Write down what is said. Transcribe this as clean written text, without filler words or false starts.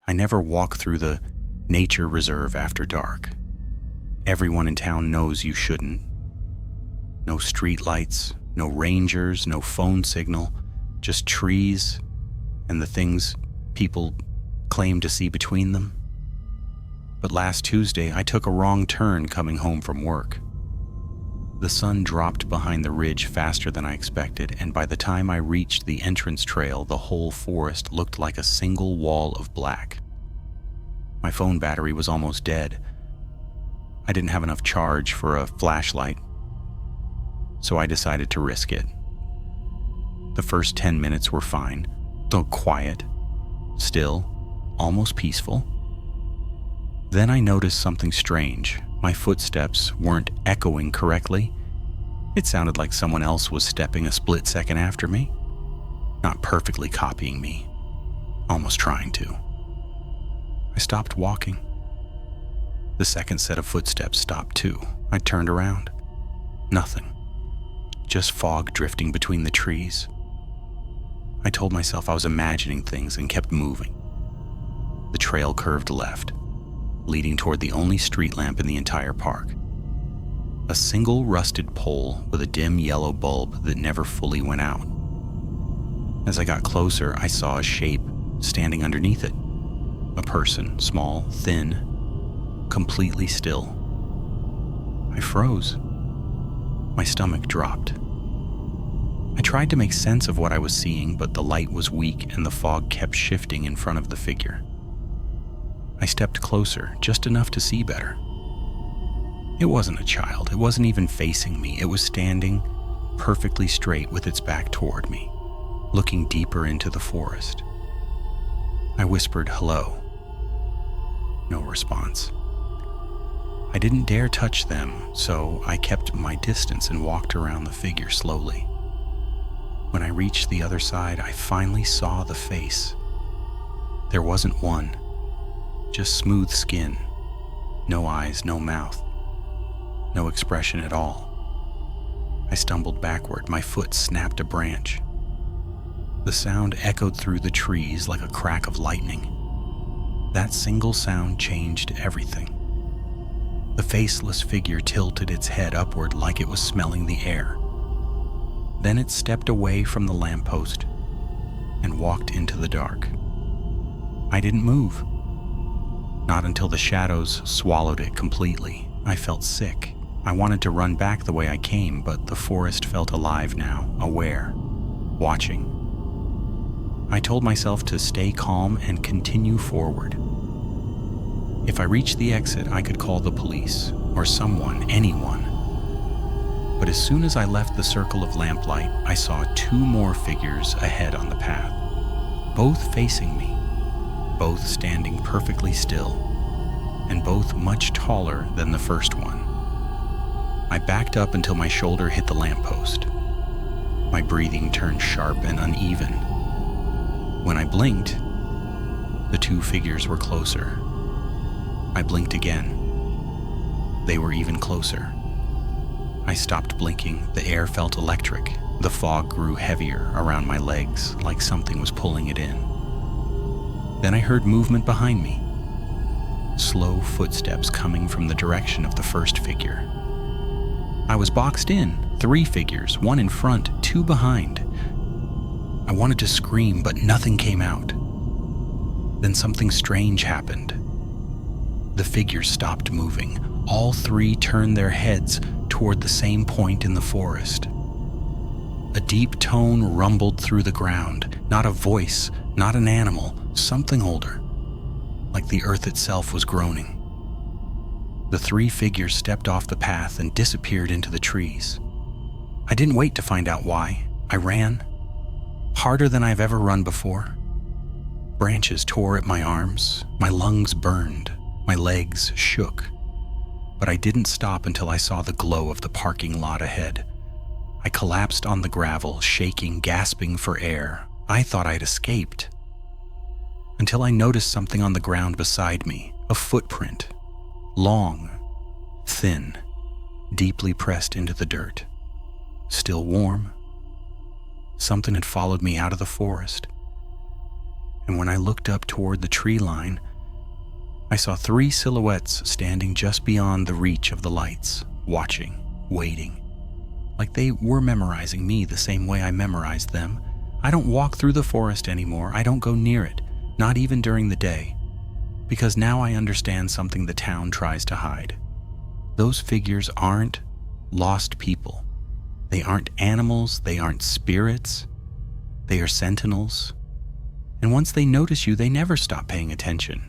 I never walk through the nature reserve after dark. Everyone in town knows you shouldn't. No street lights, no rangers, no phone signal, just trees and the things people claim to see between them. But last Tuesday, I took a wrong turn coming home from work. The sun dropped behind the ridge faster than I expected, and by the time I reached the entrance trail, the whole forest looked like a single wall of black. My phone battery was almost dead. I didn't have enough charge for a flashlight, so I decided to risk it. The first 10 minutes were fine, though quiet, still, almost peaceful. Then I noticed something strange. My footsteps weren't echoing correctly. It sounded like someone else was stepping a split second after me. Not perfectly copying me, almost trying to. I stopped walking. The second set of footsteps stopped too. I turned around. Nothing. Just fog drifting between the trees. I told myself I was imagining things and kept moving. The trail curved left, leading toward the only street lamp in the entire park. A single rusted pole with a dim yellow bulb that never fully went out. As I got closer, I saw a shape standing underneath it. A person, small, thin, completely still. I froze. My stomach dropped. I tried to make sense of what I was seeing, but the light was weak and the fog kept shifting in front of the figure. I stepped closer, just enough to see better. It wasn't a child. It wasn't even facing me. It was standing perfectly straight with its back toward me, looking deeper into the forest. I whispered, "Hello." No response. I didn't dare touch them, so I kept my distance and walked around the figure slowly. When I reached the other side, I finally saw the face. There wasn't one. Just smooth skin, no eyes, no mouth, no expression at all. I stumbled backward, my foot snapped a branch. The sound echoed through the trees like a crack of lightning. That single sound changed everything. The faceless figure tilted its head upward like it was smelling the air. Then it stepped away from the lamppost and walked into the dark. I didn't move. Not until the shadows swallowed it completely. I felt sick. I wanted to run back the way I came, but the forest felt alive now, aware, watching. I told myself to stay calm and continue forward. If I reached the exit, I could call the police, or someone, anyone. But as soon as I left the circle of lamplight, I saw 2 more figures ahead on the path, both facing me. Both standing perfectly still, and both much taller than the first one. I backed up until my shoulder hit the lamppost. My breathing turned sharp and uneven. When I blinked, the 2 figures were closer. I blinked again. They were even closer. I stopped blinking. The air felt electric. The fog grew heavier around my legs, like something was pulling it in. Then I heard movement behind me. Slow footsteps coming from the direction of the first figure. I was boxed in. 3 figures, 1 in front, 2 behind. I wanted to scream, but nothing came out. Then something strange happened. The figures stopped moving. All 3 turned their heads toward the same point in the forest. A deep tone rumbled through the ground. Not a voice, not an animal, something older, like the earth itself was groaning. The 3 figures stepped off the path and disappeared into the trees. I didn't wait to find out why. I ran, harder than I've ever run before. Branches tore at my arms, my lungs burned, my legs shook. But I didn't stop until I saw the glow of the parking lot ahead. I collapsed on the gravel, shaking, gasping for air. I thought I'd escaped. Until I noticed something on the ground beside me, a footprint, long, thin, deeply pressed into the dirt, still warm. Something had followed me out of the forest. And when I looked up toward the tree line, I saw 3 silhouettes standing just beyond the reach of the lights, watching, waiting. Like they were memorizing me the same way I memorized them. I don't walk through the forest anymore. I don't go near it, not even during the day. Because now I understand something the town tries to hide. Those figures aren't lost people. They aren't animals. They aren't spirits. They are sentinels. And once they notice you, they never stop paying attention.